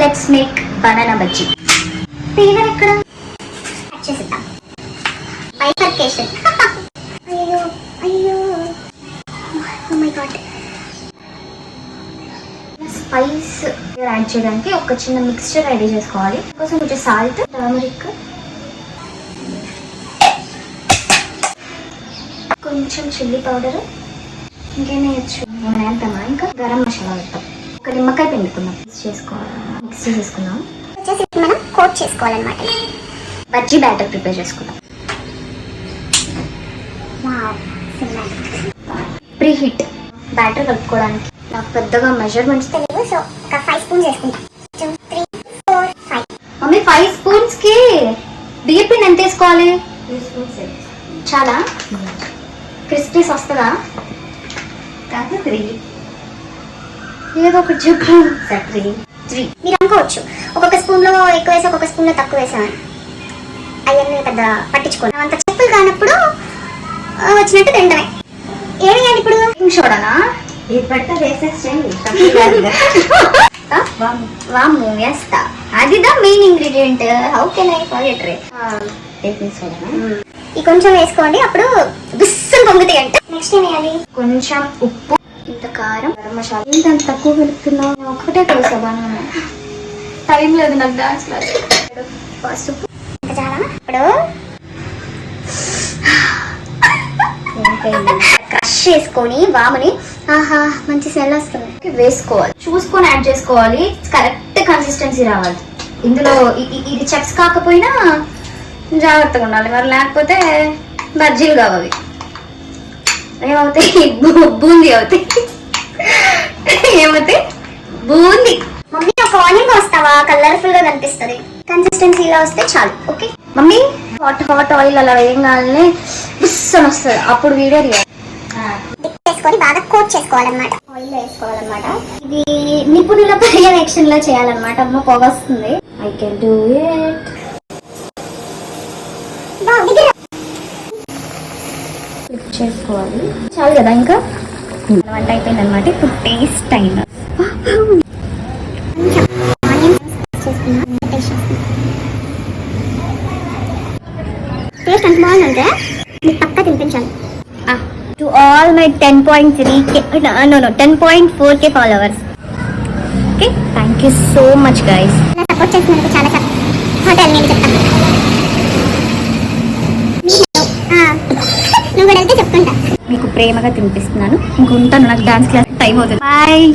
Let's make banana bajji. Peeler ఎక్కడ చేసిద్దాం. Bifurcation. అయ్యో అయ్యో, oh my god. Spice add చేయడానికి ఒక చిన్న మిక్స్చర్ రెడీ చేసుకోవాలి. కోసం కొంచెం సాల్ట్, టర్మరిక్, కొంచెం చిల్లీ పౌడర్, ఇంకేం వేయచ్చు వేద్దామా, ఇంకా గరం మసాలా వేద్దాం. ఒక నిమ్మకాయ పిండుకుందాం. మిక్స్ చేసుకుందాం. వచ్చేసి మనం కోట్ చేసుకోవాలన్నమాట. బజ్జీ బ్యాటర్ ప్రిపేర్ చేసుకుందాం. ప్రీ హీట్ బ్యాటర్ కలుపుకోవడానికి నాకు పెద్దగా మెజర్మెంట్స్ తెలియదు, సో ఒక 5 స్పూన్స్ వేసుకుంటాం. 2, 3, 4, 5. మమ్మీ 5 స్పూన్స్ కి బియ్య పిండి ఎంత వేసుకోవాలి? 3 స్పూన్స్ చాలా. క్రిస్పీస్ వస్తుందా? కాదు 3. ఏదో ఒకటి చెప్పు. 3 మీరు అనుకోవచ్చు ఒక్కొక్క స్పూన్ లో ఎక్కువ వేసి ఒక్కొక్క స్పూన్ లో తక్కువ వేసామని. అవన్నీ పెద్ద పట్టించుకోండి. అంత చెప్పులు కానప్పుడు వచ్చినట్టు తింటమే. ఏమేయాలి ఇప్పుడు? సోడానా? ఇది పట్ట వేసేసేయండి. వాము వేస్తా. అది the main ingredient. How can I forget రే. బేకింగ్ సోడానా? ఈ కొంచెం వేసుకోండి, అప్పుడు దుస్సం పొంగుతాయి అంట. నెక్స్ట్ ఏం వేయాలి? కొంచెం ఉప్పు, ఇంత కారం, గరం మసాలా. ఇంత తక్కువ కలుపుతున్నావు? ఒకటే తెలుసా బనానా? టైం లేదు నాకు డాన్స్ క్లాస్. పసుపు చాలా. ఇప్పుడు క్రష్ చేసుకొని వాముని, ఆహా మంచి స్మెల్ వస్తుంది, వేసుకోవాలి. చూసుకొని యాడ్ చేసుకోవాలి. కరెక్ట్ కన్సిస్టెన్సీ రావాలి. ఇందులో ఇది చెక్స్ కాకపోయినా జాగ్రత్తగా ఉండాలి, మరి లేకపోతే బజ్జీలు కావాలి. ఏమవుతాయి? బూందీ అవుతాయి. ఏమవుతాయి? బూందీ. మమ్మీ ఒక ఆనియన్ వస్తావా? కలర్ఫుల్ గా కనిపిస్తుంది. కన్సిస్టెన్సీ ఇలా వస్తే చాలు. Okay mummy. హాట్ ఆయిల్ అలా ఏం కావాలని బుస్సని వస్తుంది, అప్పుడు వీడియో వేసుకొని బాగా కోట్ చేసుకోవాలన్నమాట. ఆయిల్ వేసుకోవాలన్నమాట. ఇది నిపుణుల పర్యవేక్షణలో చేయాలన్నమాట. అమ్మ పొగ వస్తుంది. I can do it. Flip చేసుకోవాలి. చాలు కదా, ఇంకా వంట అయిపోయింది అనమాట. ఇప్పుడు టేస్ట్ టైం. టేస్ట్ ఎంత బాగుందంటే మీకు పక్కా తినిపించాలి. To all my 10.3K 10.4K followers. Okay, thank you so much guys. Support చేసినందుకు చాలా హోటల్ నేను చెప్తాను. నువ్వు కూడా వెళ్తే చెప్తుంటా. మీకు ప్రేమగా తినిపిస్తున్నాను. ఇంకొంటాను, నాకు డాన్స్ క్లాస్ టైం అవుతుంది. బాయ్.